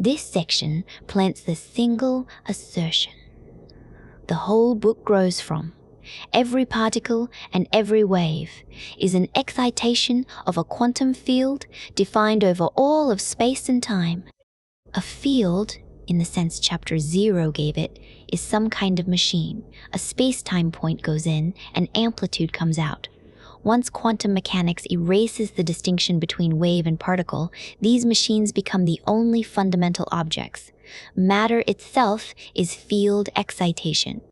This section plants the single assertion the whole book grows from. Every particle and every wave is an excitation of a quantum field defined over all of space and time. A field, in the sense Chapter 0 gave it, is some kind of machine. A space-time point goes in and amplitude comes out. Once quantum mechanics erases the distinction between wave and particle, these machines become the only fundamental objects. Matter itself is field excitation.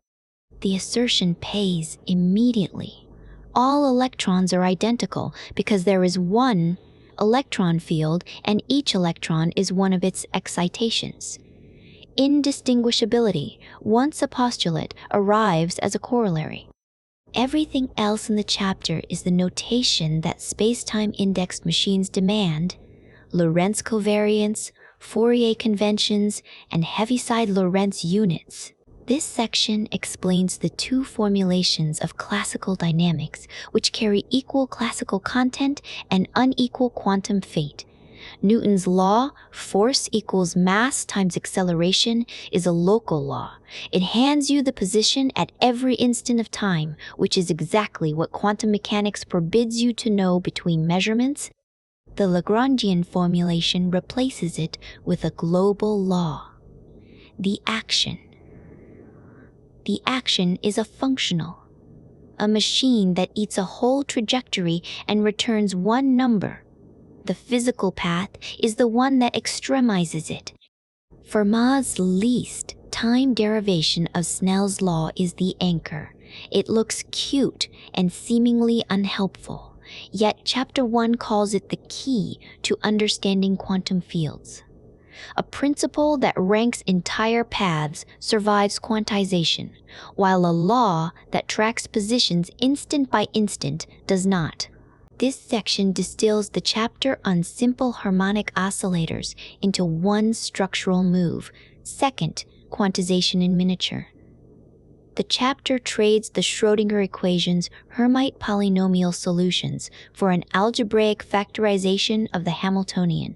The assertion pays immediately. All electrons are identical because there is one electron field and each electron is one of its excitations. Indistinguishability, once a postulate, arrives as a corollary. Everything else in the chapter is the notation that space-time indexed machines demand: Lorentz covariance, Fourier conventions, and Heaviside Lorentz units. This section explains the two formulations of classical dynamics, which carry equal classical content and unequal quantum fate. Newton's law, force equals mass times acceleration, is a local law. It hands you the position at every instant of time, which is exactly what quantum mechanics forbids you to know between measurements. The Lagrangian formulation replaces it with a global law. The action. The action is a functional, a machine that eats a whole trajectory and returns one number. The physical path is the one that extremizes it. Fermat's least time derivation of Snell's law is the anchor. It looks cute and seemingly unhelpful, yet Chapter 1 calls it the key to understanding quantum fields. A principle that ranks entire paths survives quantization, while a law that tracks positions instant by instant does not. This section distills the chapter on simple harmonic oscillators into one structural move: second, quantization in miniature. The chapter trades the Schrödinger equation's Hermite polynomial solutions for an algebraic factorization of the Hamiltonian.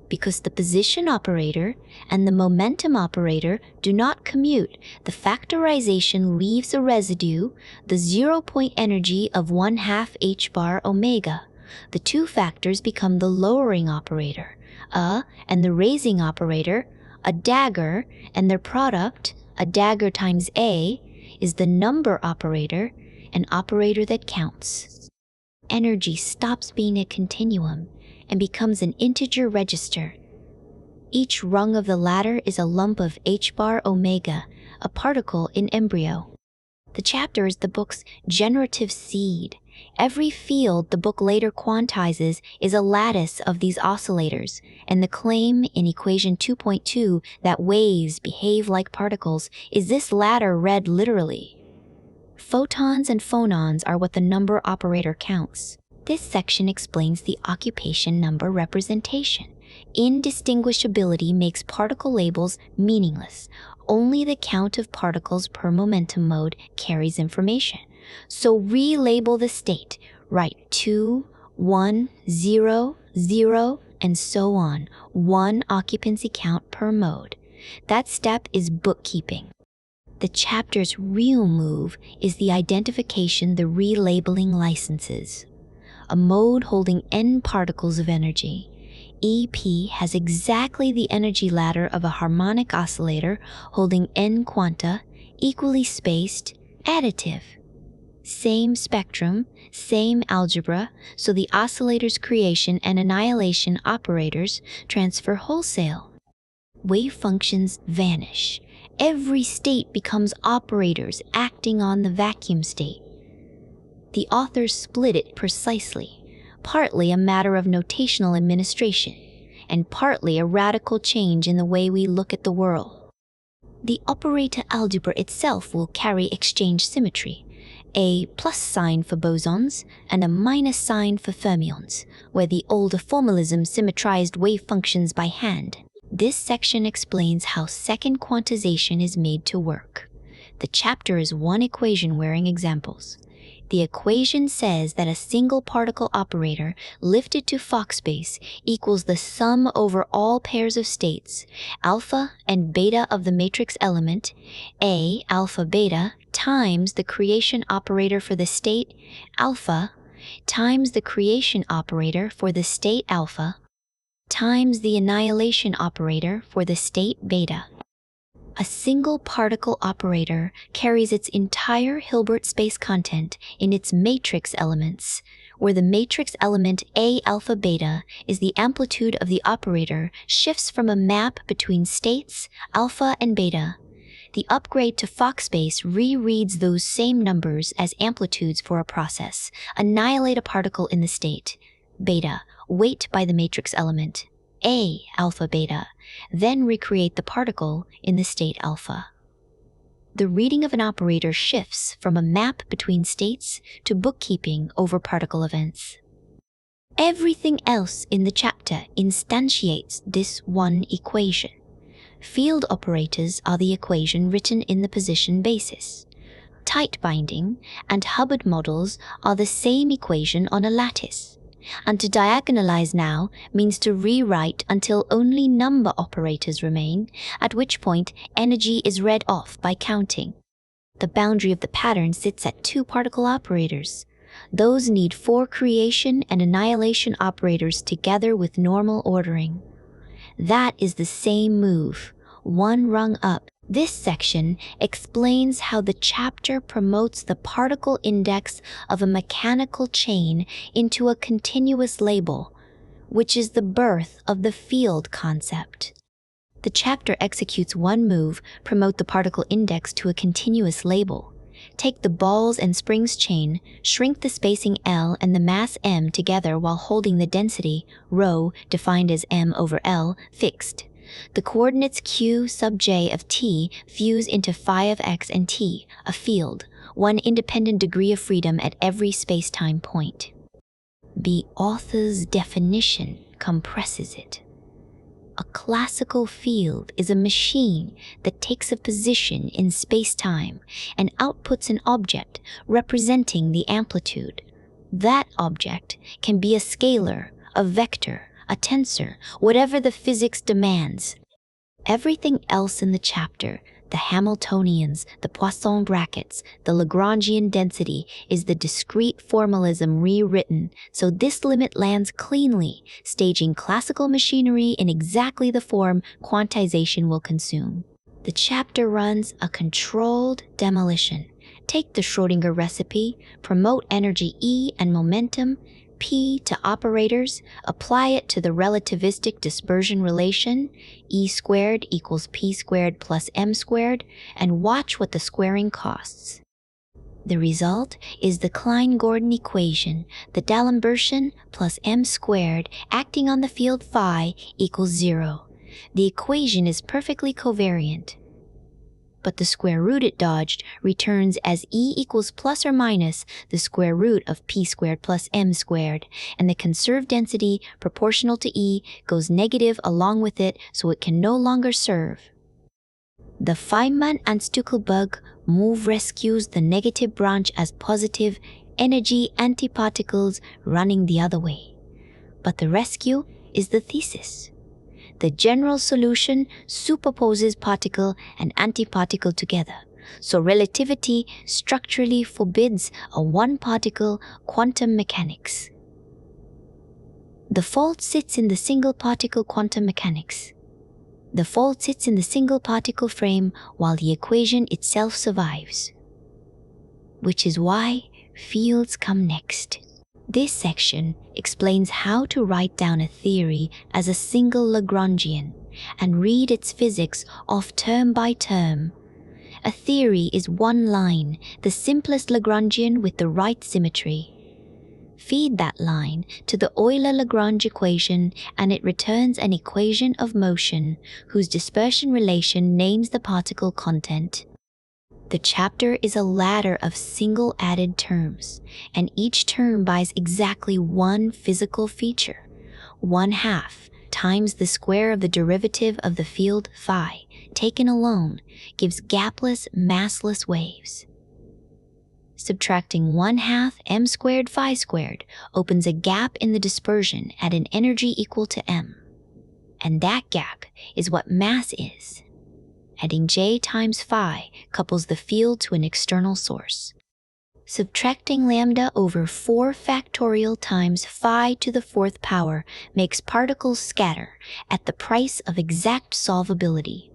Because the position operator and the momentum operator do not commute, the factorization leaves a residue, the zero-point energy of 1/2 h bar omega. The two factors become the lowering operator, and the raising operator, a dagger, and their product, a dagger times a, is the number operator, an operator that counts. Energy stops being a continuum and becomes an integer register. Each rung of the ladder is a lump of h bar omega, a particle in embryo. The chapter is the book's generative seed. Every field the book later quantizes is a lattice of these oscillators, and the claim in equation 2.2 that waves behave like particles is this ladder read literally. Photons and phonons are what the number operator counts. This section explains the occupation number representation. Indistinguishability makes particle labels meaningless. Only the count of particles per momentum mode carries information. So relabel the state. Write 2, 1, 0, 0, and so on. One occupancy count per mode. That step is bookkeeping. The chapter's real move is the identification the relabeling licenses. A mode holding n particles of energy. EP has exactly the energy ladder of a harmonic oscillator holding n quanta, equally spaced, additive. Same spectrum, same algebra, so the oscillator's creation and annihilation operators transfer wholesale. Wave functions vanish. Every state becomes operators acting on the vacuum state. The authors split it precisely, partly a matter of notational administration, and partly a radical change in the way we look at the world. The operator algebra itself will carry exchange symmetry, a plus sign for bosons and a minus sign for fermions, where the older formalism symmetrized wave functions by hand. This section explains how second quantization is made to work. The chapter is one equation wearing examples. The equation says that a single particle operator lifted to Fock space equals the sum over all pairs of states, alpha and beta of the matrix element, A alpha beta, times the creation operator for the state alpha, times the creation operator for the state alpha, times the annihilation operator for the state beta. A single particle operator carries its entire Hilbert space content in its matrix elements, where the matrix element A alpha beta is the amplitude of the operator shifts from a map between states alpha and beta. The upgrade to Fock space rereads those same numbers as amplitudes for a process, annihilate a particle in the state beta, weight by the matrix element A alpha beta, then recreate the particle in the state alpha. The reading of an operator shifts from a map between states to bookkeeping over particle events. Everything else in the chapter instantiates this one equation. Field operators are the equation written in the position basis. Tight binding and Hubbard models are the same equation on a lattice. And to diagonalize now means to rewrite until only number operators remain, at which point energy is read off by counting. The boundary of the pattern sits at 2 particle operators. Those need 4 creation and annihilation operators together with normal ordering. That is the same move, one rung up. This section explains how the chapter promotes the particle index of a mechanical chain into a continuous label, which is the birth of the field concept. The chapter executes one move, promote the particle index to a continuous label. Take the balls and springs chain, shrink the spacing L and the mass m together while holding the density, ρ, defined as m over L, fixed. The coordinates q sub j of t fuse into phi of x and t, a field, one independent degree of freedom at every space-time point. The author's definition compresses it. A classical field is a machine that takes a position in space-time and outputs an object representing the amplitude. That object can be a scalar, a vector, a tensor, whatever the physics demands. Everything else in the chapter, the Hamiltonians, the Poisson brackets, the Lagrangian density, is the discrete formalism rewritten, so this limit lands cleanly, staging classical machinery in exactly the form quantization will consume. The chapter runs a controlled demolition. Take the Schrödinger recipe, promote energy E and momentum, P to operators, apply it to the relativistic dispersion relation, E squared equals P squared plus M squared, and watch what the squaring costs. The result is the Klein-Gordon equation, the D'Alembertian plus M squared acting on the field phi equals 0. The equation is perfectly covariant, but the square root it dodged returns as E equals plus or minus the square root of P squared plus M squared, and the conserved density proportional to E goes negative along with it, so it can no longer serve. The Feynman and Stuckelberg move rescues the negative branch as positive energy antiparticles running the other way. But the rescue is the thesis. The general solution superposes particle and antiparticle together, so relativity structurally forbids a one-particle quantum mechanics. The fault sits in the single-particle quantum mechanics. The fault sits in the single-particle frame while the equation itself survives, which is why fields come next. This section explains how to write down a theory as a single Lagrangian and read its physics off term by term. A theory is one line, the simplest Lagrangian with the right symmetry. Feed that line to the Euler-Lagrange equation and it returns an equation of motion whose dispersion relation names the particle content. The chapter is a ladder of single added terms, and each term buys exactly one physical feature. 1/2 times the square of the derivative of the field phi, taken alone, gives gapless, massless waves. Subtracting 1/2 m squared phi squared opens a gap in the dispersion at an energy equal to m. And that gap is what mass is. Adding j times phi couples the field to an external source. Subtracting lambda over 4 factorial times phi to the 4th power makes particles scatter at the price of exact solvability.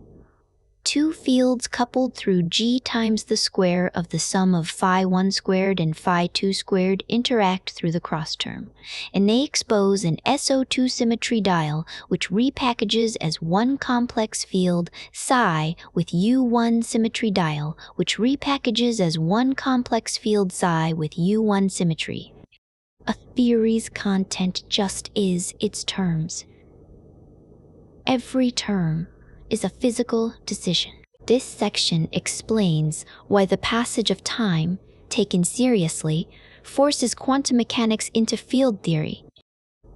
Two fields coupled through g times the square of the sum of phi 1 squared and phi 2 squared interact through the cross term, and they expose an SO2 symmetry dial which repackages as one complex field psi with U1 symmetry dial which repackages as one complex field psi with U1 symmetry. A theory's content just is its terms. Every term is a physical decision. This section explains why the passage of time, taken seriously, forces quantum mechanics into field theory.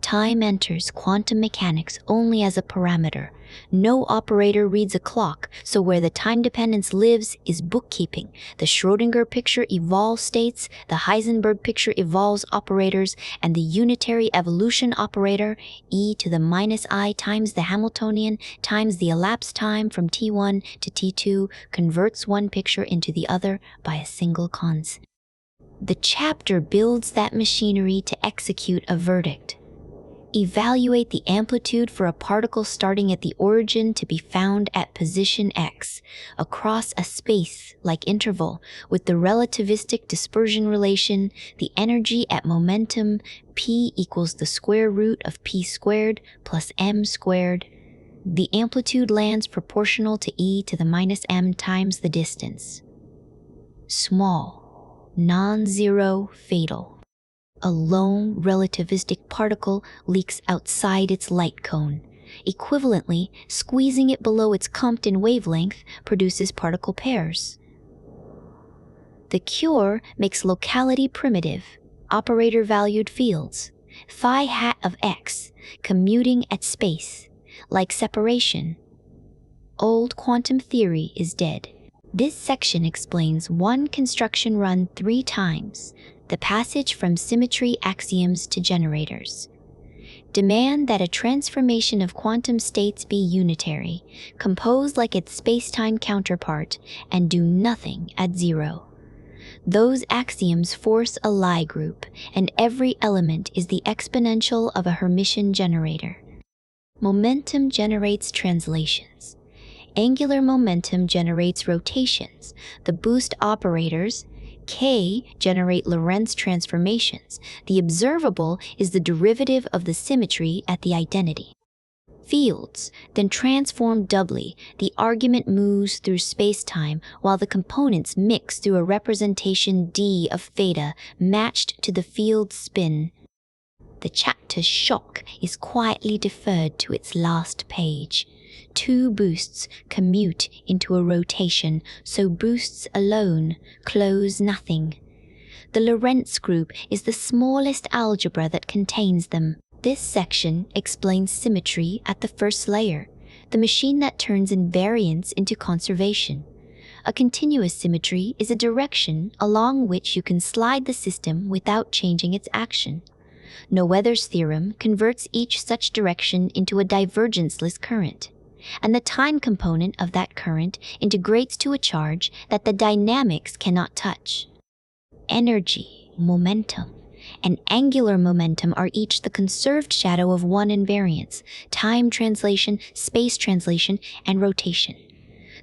Time enters quantum mechanics only as a parameter. No operator reads a clock, so where the time dependence lives is bookkeeping. The Schrödinger picture evolves states, the Heisenberg picture evolves operators, and the unitary evolution operator, e to the minus I times the Hamiltonian times the elapsed time from t1 to t2, converts one picture into the other by a single constant. The chapter builds that machinery to execute a verdict. Evaluate the amplitude for a particle starting at the origin to be found at position x, across a space-like interval, with the relativistic dispersion relation, the energy at momentum p equals the square root of p squared plus m squared. The amplitude lands proportional to e to the minus m times the distance. Small, non-zero, fatal. A lone relativistic particle leaks outside its light cone. Equivalently, squeezing it below its Compton wavelength produces particle pairs. The cure makes locality primitive, operator-valued fields, phi hat of x, commuting at space, like separation. Old quantum theory is dead. This section explains one construction run 3 times, the passage from symmetry axioms to generators. Demand that a transformation of quantum states be unitary, compose like its spacetime counterpart, and do nothing at zero. Those axioms force a Lie group, and every element is the exponential of a Hermitian generator. Momentum generates translations. Angular momentum generates rotations. The boost operators, K, generate Lorentz transformations. The observable is the derivative of the symmetry at the identity. Fields then transform doubly. The argument moves through spacetime while the components mix through a representation d of theta matched to the field spin. The chapter's shock is quietly deferred to its last page. 2 boosts commute into a rotation, so boosts alone close nothing. The Lorentz group is the smallest algebra that contains them. This section explains symmetry at the first layer, the machine that turns invariance into conservation. A continuous symmetry is a direction along which you can slide the system without changing its action. Noether's theorem converts each such direction into a divergenceless current, and the time component of that current integrates to a charge that the dynamics cannot touch. Energy, momentum, and angular momentum are each the conserved shadow of one invariance: time translation, space translation, and rotation.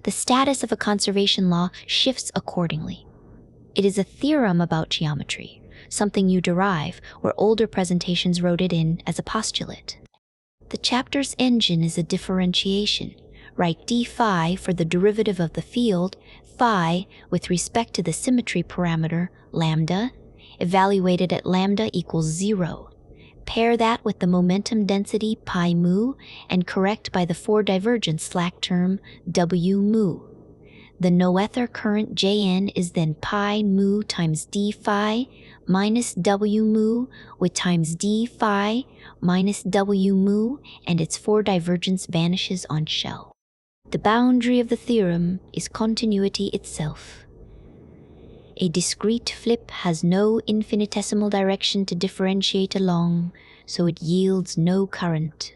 The status of a conservation law shifts accordingly. It is a theorem about geometry, something you derive where older presentations wrote it in as a postulate. The chapter's engine is a differentiation. Write d phi for the derivative of the field, phi with respect to the symmetry parameter, lambda, evaluated at lambda equals 0. Pair that with the momentum density pi mu and correct by the 4 divergence slack term w mu. The Noether current Jn is then pi mu times d phi minus w mu with times d phi minus w mu, and its 4 divergence vanishes on shell. The boundary of the theorem is continuity itself. A discrete flip has no infinitesimal direction to differentiate along, so it yields no current.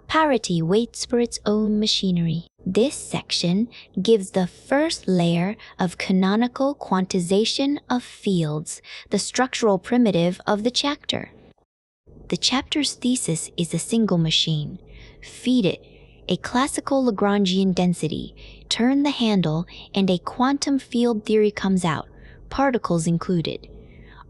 Parity waits for its own machinery. This section gives the first layer of canonical quantization of fields, the structural primitive of the chapter. The chapter's thesis is a single machine. Feed it a classical Lagrangian density, turn the handle, and a quantum field theory comes out, particles included.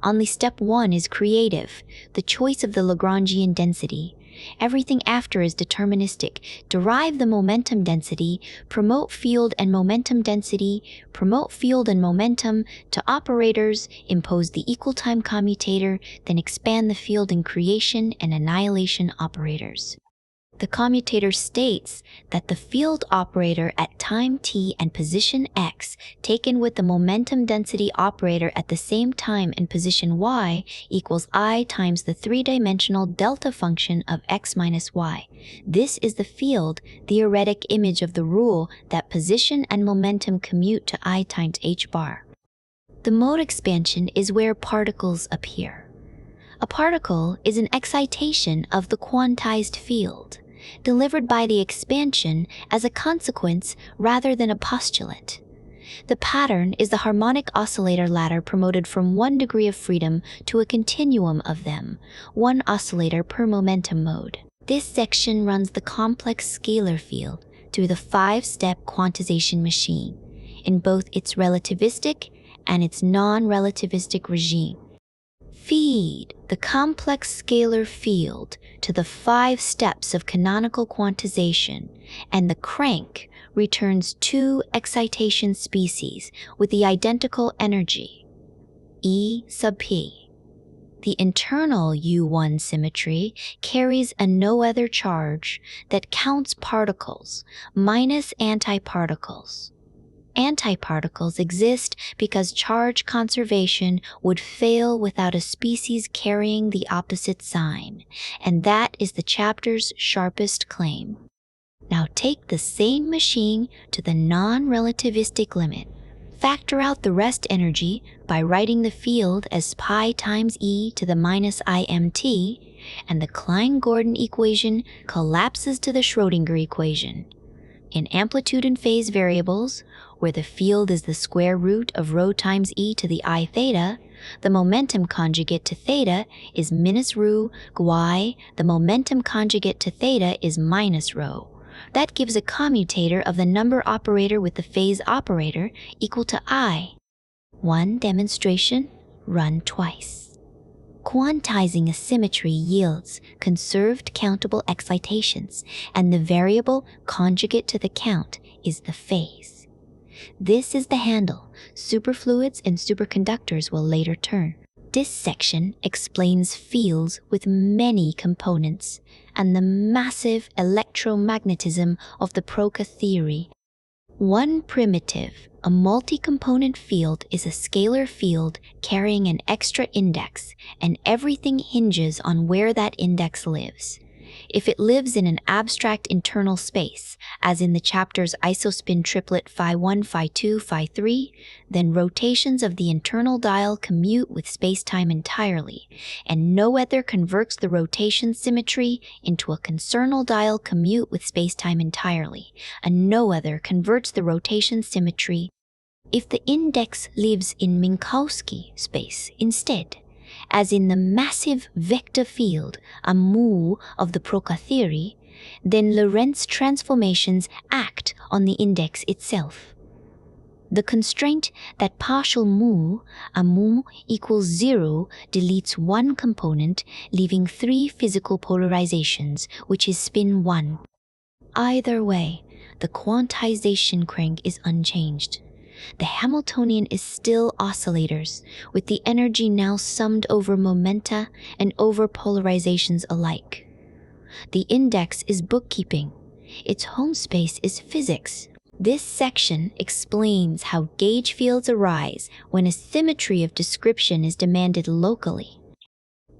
Only step 1 is creative, the choice of the Lagrangian density. Everything after is deterministic. Derive the momentum density, promote field and momentum density, promote field and momentum to operators, impose the equal time commutator, then expand the field in creation and annihilation operators. The commutator states that the field operator at time t and position x taken with the momentum density operator at the same time and position y equals I times the three-dimensional delta function of x minus y. This is the field theoretic image of the rule that position and momentum commute to I times h bar. The mode expansion is where particles appear. A particle is an excitation of the quantized field, delivered by the expansion as a consequence rather than a postulate. The pattern is the harmonic oscillator ladder promoted from one degree of freedom to a continuum of them, one oscillator per momentum mode. This section runs the complex scalar field through the 5-step quantization machine, in both its relativistic and its non-relativistic regime. Feed the complex scalar field to the 5 steps of canonical quantization, and the crank returns 2 excitation species with the identical energy, E sub p. The internal U1 symmetry carries a no-other charge that counts particles minus antiparticles. Antiparticles exist because charge conservation would fail without a species carrying the opposite sign, and that is the chapter's sharpest claim. Now take the same machine to the non-relativistic limit. Factor out the rest energy by writing the field as pi times e to the minus imt, and the Klein-Gordon equation collapses to the Schrödinger equation. In amplitude and phase variables, where the field is the square root of rho times e to the I theta, the momentum conjugate to theta is minus rho y, the momentum conjugate to theta is minus rho. That gives a commutator of the number operator with the phase operator equal to I. One demonstration, run twice. Quantizing a symmetry yields conserved countable excitations, and the variable conjugate to the count is the phase. This is the handle superfluids and superconductors will later turn. This section explains fields with many components and the massive electromagnetism of the Procca theory. One primitive, a multi-component field, is a scalar field carrying an extra index, and everything hinges on where that index lives. If it lives in an abstract internal space, as in the chapter's isospin triplet phi1, phi2, phi3, then rotations of the internal dial commute with spacetime entirely, and no other converts the rotation symmetry into a concernal dial commute with spacetime entirely, and no other converts the rotation symmetry. If the index lives in Minkowski space instead, as in the massive vector field, a mu of the Procca theory, then Lorentz transformations act on the index itself. The constraint that partial mu, a mu equals 0, deletes one component, leaving 3 physical polarizations, which is spin 1. Either way, the quantization crank is unchanged. The Hamiltonian is still oscillators, with the energy now summed over momenta and over polarizations alike. The index is bookkeeping. Its home space is physics. This section explains how gauge fields arise when a symmetry of description is demanded locally.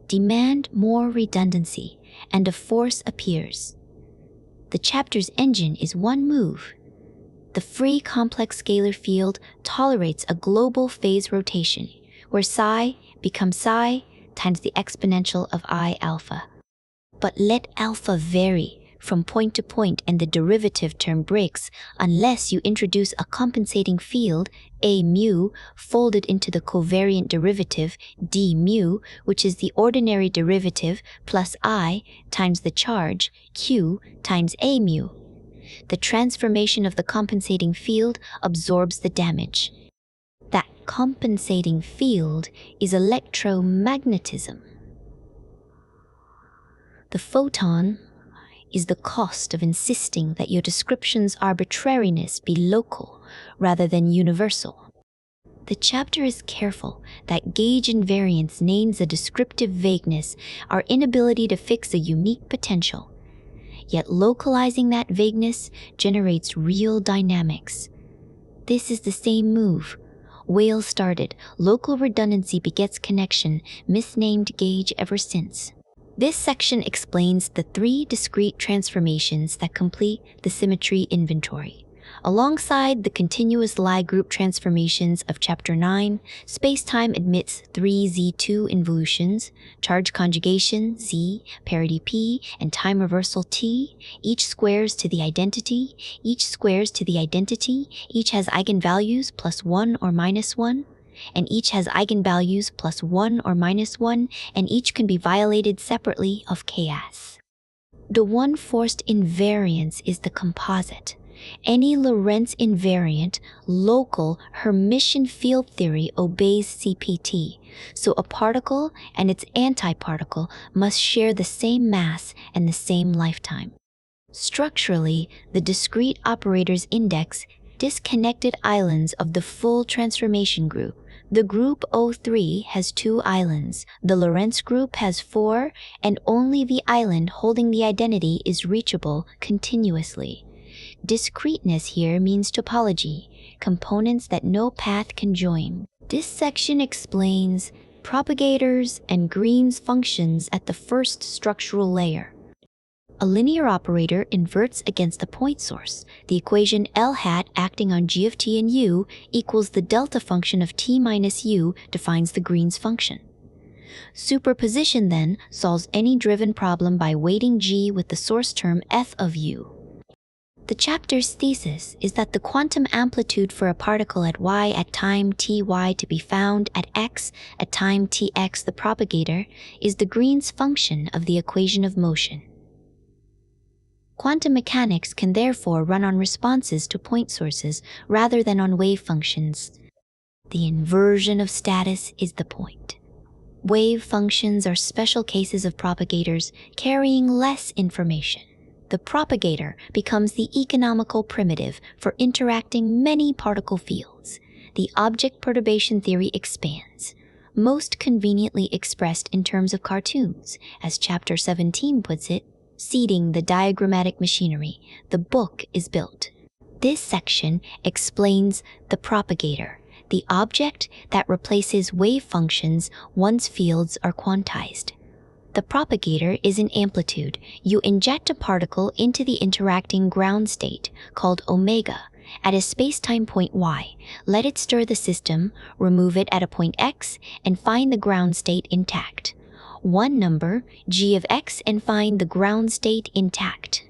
Demand more redundancy, and a force appears. The chapter's engine is one move. The free complex scalar field tolerates a global phase rotation, where psi becomes psi times the exponential of I alpha. But let alpha vary from point to point and the derivative term breaks unless you introduce a compensating field, A mu, folded into the covariant derivative, d mu, which is the ordinary derivative plus I times the charge, q, times A mu. The transformation of the compensating field absorbs the damage. That compensating field is electromagnetism. The photon is the cost of insisting that your description's arbitrariness be local rather than universal. The chapter is careful that gauge invariance names a descriptive vagueness, our inability to fix a unique potential. Yet localizing that vagueness generates real dynamics. This is the same move. Whale started, local redundancy begets connection, misnamed gauge ever since. This section explains the 3 discrete transformations that complete the symmetry inventory. Alongside the continuous Lie group transformations of Chapter 9, spacetime admits 3 Z2 involutions, charge conjugation Z, parity P, and time reversal T. Each squares to the identity, each has eigenvalues plus 1 or minus 1. And each has eigenvalues plus 1 or minus 1, and each can be violated separately of chaos. The one forced invariance is the composite. Any Lorentz invariant, local Hermitian field theory obeys CPT, so a particle and its antiparticle must share the same mass and the same lifetime. Structurally, the discrete operators index disconnected islands of the full transformation group. The group O3 has 2 islands, the Lorentz group has 4, and only the island holding the identity is reachable continuously. Discreteness here means topology, components that no path can join. This section explains propagators and Green's functions at the first structural layer. A linear operator inverts against a point source. The equation L hat acting on g of t and u equals the delta function of t minus u defines the Green's function. Superposition then solves any driven problem by weighting g with the source term f of u. The chapter's thesis is that the quantum amplitude for a particle at y at time ty to be found at x at time tx, the propagator, is the Green's function of the equation of motion. Quantum mechanics can therefore run on responses to point sources rather than on wave functions. The inversion of status is the point. Wave functions are special cases of propagators carrying less information. The propagator becomes the economical primitive for interacting many particle fields. The object perturbation theory expands, most conveniently expressed in terms of cartoons, as Chapter 17 puts it, seeding the diagrammatic machinery, the book is built. This section explains the propagator, the object that replaces wave functions once fields are quantized. The propagator is an amplitude. You inject a particle into the interacting ground state, called omega, at a space-time point y. Let it stir the system, remove it at a point x, and find the ground state intact. One number, g of x, and find the ground state intact.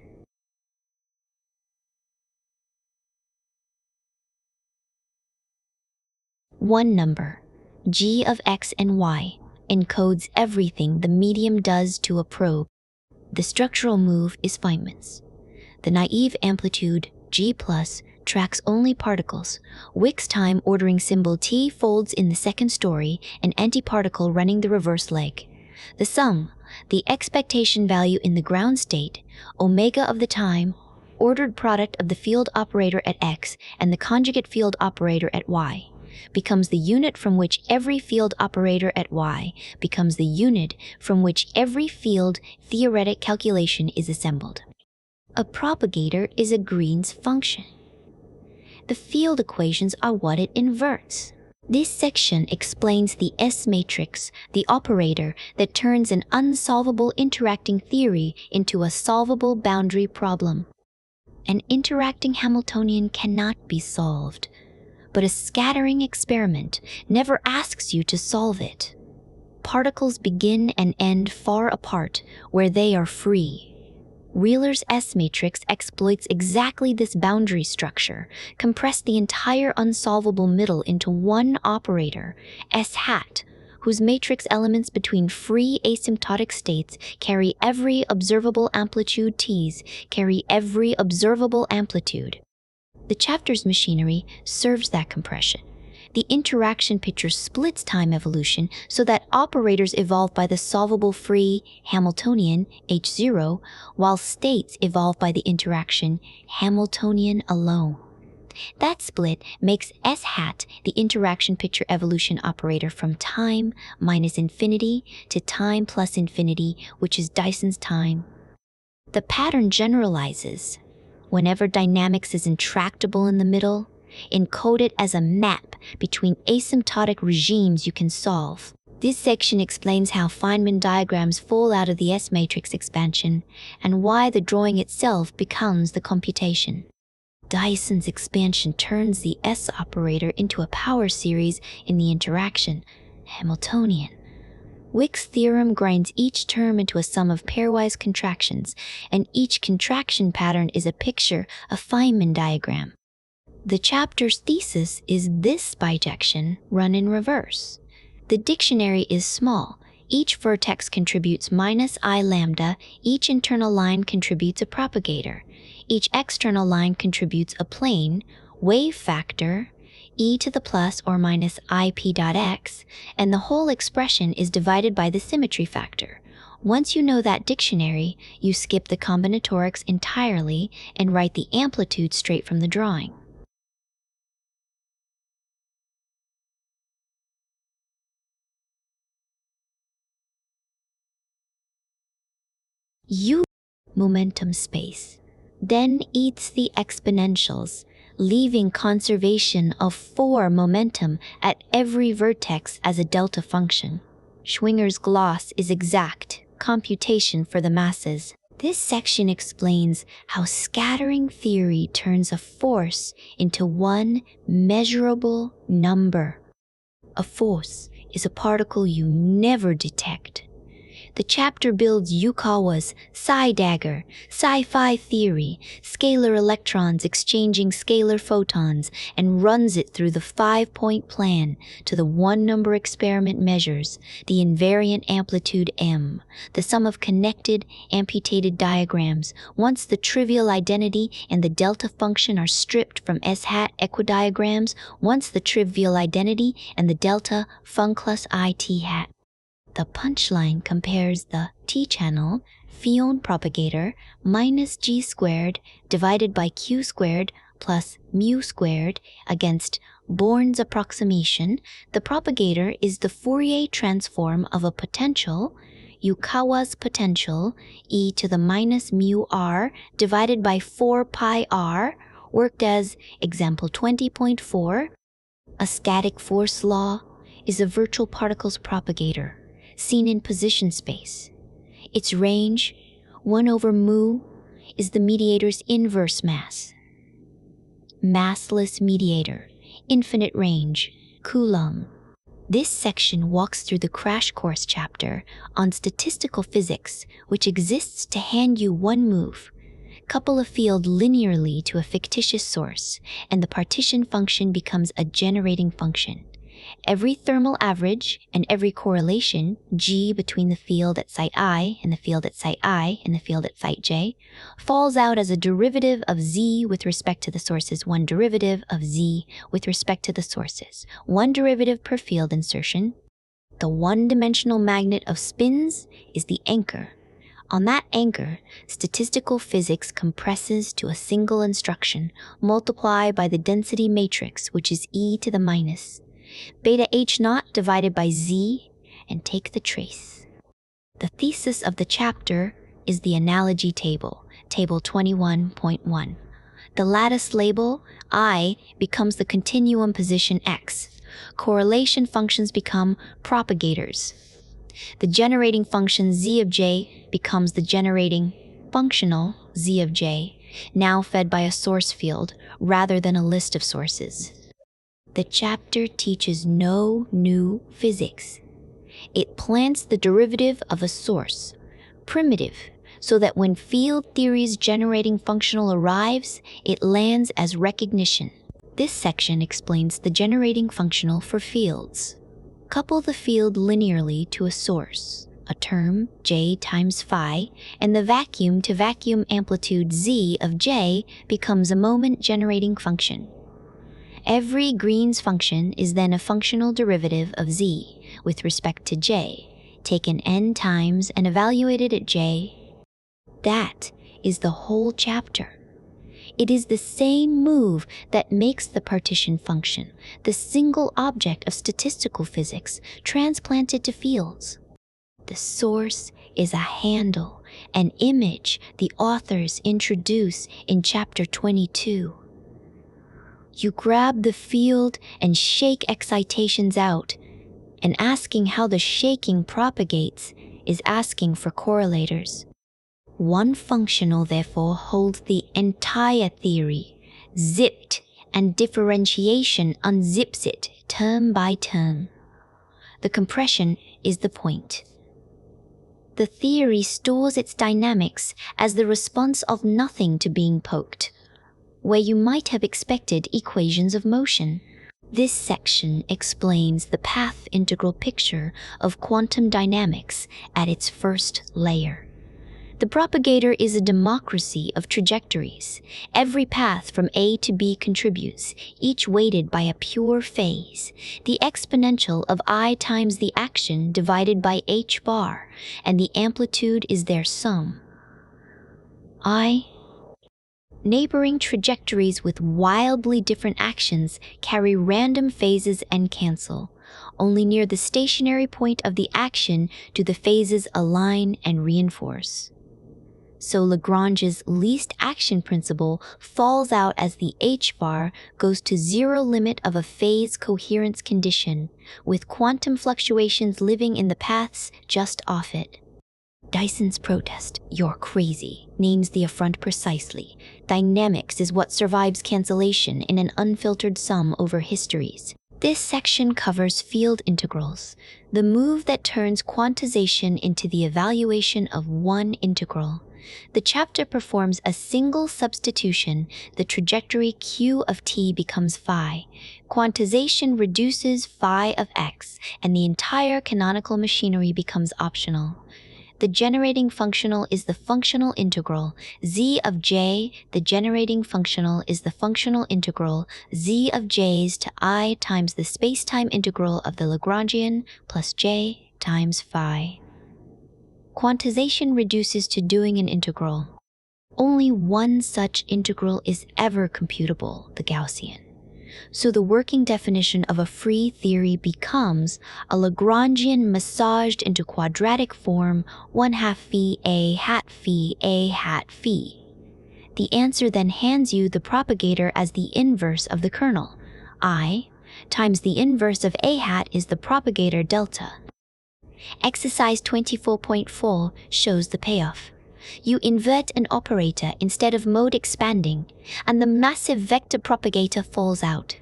One number, g of x and y, encodes everything the medium does to a probe. The structural move is Feynman's. The naive amplitude, g+, tracks only particles. Wick's time ordering symbol t folds in the second story, an antiparticle running the reverse leg. The sum, the expectation value in the ground state, omega of the time, ordered product of the field operator at x and the conjugate field operator at y, becomes the unit from which every field operator at y becomes the unit from which every field theoretic calculation is assembled. A propagator is a Green's function. The field equations are what it inverts. This section explains the S-matrix, the operator that turns an unsolvable interacting theory into a solvable boundary problem. An interacting Hamiltonian cannot be solved, but a scattering experiment never asks you to solve it. Particles begin and end far apart where they are free. Wheeler's S-matrix exploits exactly this boundary structure, compress the entire unsolvable middle into one operator, S hat, whose matrix elements between free asymptotic states carry every observable amplitude T's, carry every observable amplitude. The chapter's machinery serves that compression. The interaction picture splits time evolution so that operators evolve by the solvable free Hamiltonian, H0, while states evolve by the interaction Hamiltonian alone. That split makes S hat the interaction picture evolution operator from time minus infinity to time plus infinity, which is Dyson's time. The pattern generalizes. Whenever dynamics is intractable in the middle, encode it as a map between asymptotic regimes you can solve. This section explains how Feynman diagrams fall out of the S-matrix expansion and why the drawing itself becomes the computation. Dyson's expansion turns the S operator into a power series in the interaction Hamiltonian. Wick's theorem grinds each term into a sum of pairwise contractions, and each contraction pattern is a picture, a Feynman diagram. The chapter's thesis is this bijection run in reverse. The dictionary is small. Each vertex contributes minus I lambda, each internal line contributes a propagator. Each external line contributes a plane, wave factor, e to the plus or minus ip dot x, and the whole expression is divided by the symmetry factor. Once you know that dictionary, you skip the combinatorics entirely and write the amplitude straight from the drawing. U momentum space then eats the exponentials, leaving conservation of 4 momentum at every vertex as a delta function. Schwinger's gloss is exact computation for the masses. This section explains how scattering theory turns a force into one measurable number. A force is a particle you never detect. The chapter builds Yukawa's psi dagger, sci-fi theory, scalar electrons exchanging scalar photons, and runs it through the 5-point plan to the one-number experiment measures, the invariant amplitude M, the sum of connected, amputated diagrams, once the trivial identity and the delta function are stripped from S-hat equidiagrams, once the trivial identity and the delta funclus IT hat. The punchline compares the T-channel Fion propagator minus g squared divided by q squared plus mu squared against Born's approximation. The propagator is the Fourier transform of a potential, Yukawa's potential, e to the minus mu r divided by 4 pi r, worked as example 20.4. A static force law is a virtual particle's propagator, seen in position space. Its range, 1 over mu, is the mediator's inverse mass. Massless mediator, infinite range, Coulomb. This section walks through the crash course chapter on statistical physics, which exists to hand you one move. Couple a field linearly to a fictitious source, and the partition function becomes a generating function. Every thermal average and every correlation, G between the field at site I and the field at site I and the field at site J, falls out as a derivative of Z with respect to the sources, one derivative of Z with respect to the sources, one derivative per field insertion. The one-dimensional magnet of spins is the anchor. On that anchor, statistical physics compresses to a single instruction, multiply by the density matrix, which is e to the minus beta h naught divided by z, and take the trace. The thesis of the chapter is the analogy table, table 21.1. The lattice label, I, becomes the continuum position x. Correlation functions become propagators. The generating function z of j becomes the generating functional z of j, now fed by a source field rather than a list of sources. The chapter teaches no new physics. It plants the derivative of a source, primitive, so that when field theory's generating functional arrives, it lands as recognition. This section explains the generating functional for fields. Couple the field linearly to a source, a term j times phi, and the vacuum to vacuum amplitude z of j becomes a moment generating function. Every Green's function is then a functional derivative of z with respect to j, taken n times and evaluated at j. That is the whole chapter. It is the same move that makes the partition function the single object of statistical physics transplanted to fields. The source is a handle, an image the authors introduce in chapter 22. You grab the field and shake excitations out, and asking how the shaking propagates is asking for correlators. One functional, therefore, holds the entire theory, zipped, and differentiation unzips it term by term. The compression is the point. The theory stores its dynamics as the response of nothing to being poked, where you might have expected equations of motion. This section explains the path integral picture of quantum dynamics at its first layer. The propagator is a democracy of trajectories. Every path from A to B contributes, each weighted by a pure phase, the exponential of I times the action divided by h bar, and the amplitude is their sum. Neighboring trajectories with wildly different actions carry random phases and cancel. Only near the stationary point of the action do the phases align and reinforce. So Lagrange's least action principle falls out as the h-bar goes to zero limit of a phase coherence condition, with quantum fluctuations living in the paths just off it. Dyson's protest, "You're crazy," names the affront precisely. Dynamics is what survives cancellation in an unfiltered sum over histories. This section covers field integrals, the move that turns quantization into the evaluation of one integral. The chapter performs a single substitution. The trajectory q of t becomes phi. Quantization reduces phi of x, and the entire canonical machinery becomes optional. The generating functional is the functional integral. Z of j, the generating functional, is the functional integral z of j's to I times the spacetime integral of the Lagrangian plus j times phi. Quantization reduces to doing an integral. Only one such integral is ever computable, the Gaussian. So the working definition of a free theory becomes a Lagrangian massaged into quadratic form 1/2 phi a hat phi a hat phi. The answer then hands you the propagator as the inverse of the kernel. I times the inverse of a hat is the propagator delta. Exercise 24.4 shows the payoff. You invert an operator instead of mode expanding, and the massive vector propagator falls out.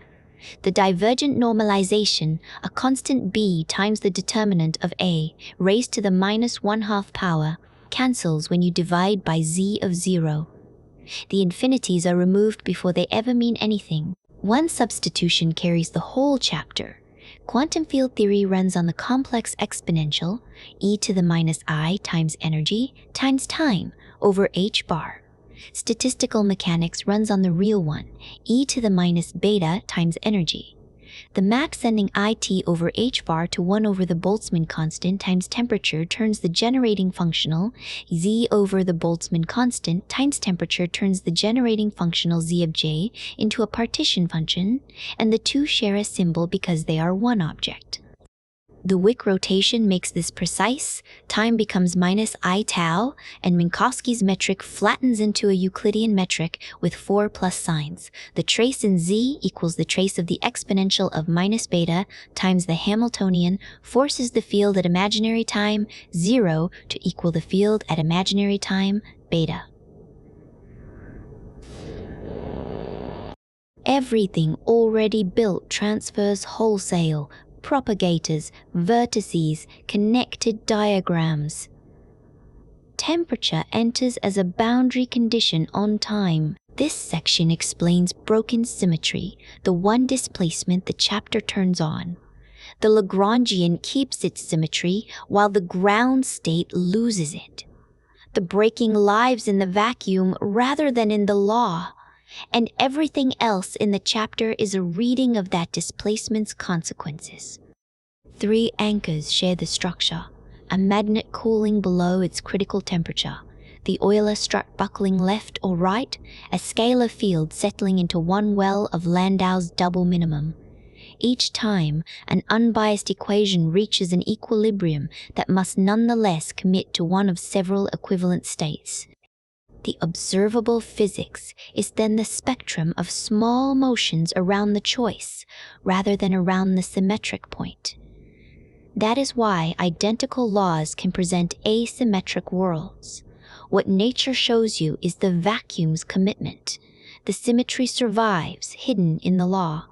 The divergent normalization, a constant b times the determinant of a raised to the -1/2 power, cancels when you divide by z of 0. The infinities are removed before they ever mean anything. One substitution carries the whole chapter. Quantum field theory runs on the complex exponential, e to the -i times energy times time over h bar. Statistical mechanics runs on the real one, e to the -beta times energy. The map sending it over h bar to 1 over the Boltzmann constant times temperature turns the generating functional, z over the Boltzmann constant times temperature turns the generating functional z of j into a partition function, and the two share a symbol because they are one object. The Wick rotation makes this precise, time becomes -I tau, and Minkowski's metric flattens into a Euclidean metric with 4 plus signs. The trace in z equals the trace of the exponential of -beta times the Hamiltonian forces the field at imaginary time 0 to equal the field at imaginary time beta. Everything already built transfers wholesale, propagators, vertices, connected diagrams. Temperature enters as a boundary condition on time. This section explains broken symmetry, the one displacement the chapter turns on. The Lagrangian keeps its symmetry while the ground state loses it. The breaking lives in the vacuum rather than in the law, and everything else in the chapter is a reading of that displacement's consequences. 3 anchors share the structure: a magnet cooling below its critical temperature, the Euler strut buckling left or right, a scalar field settling into one well of Landau's double minimum. Each time, an unbiased equation reaches an equilibrium that must nonetheless commit to one of several equivalent states. The observable physics is then the spectrum of small motions around the choice, rather than around the symmetric point. That is why identical laws can present asymmetric worlds. What nature shows you is the vacuum's commitment. The symmetry survives, hidden in the law.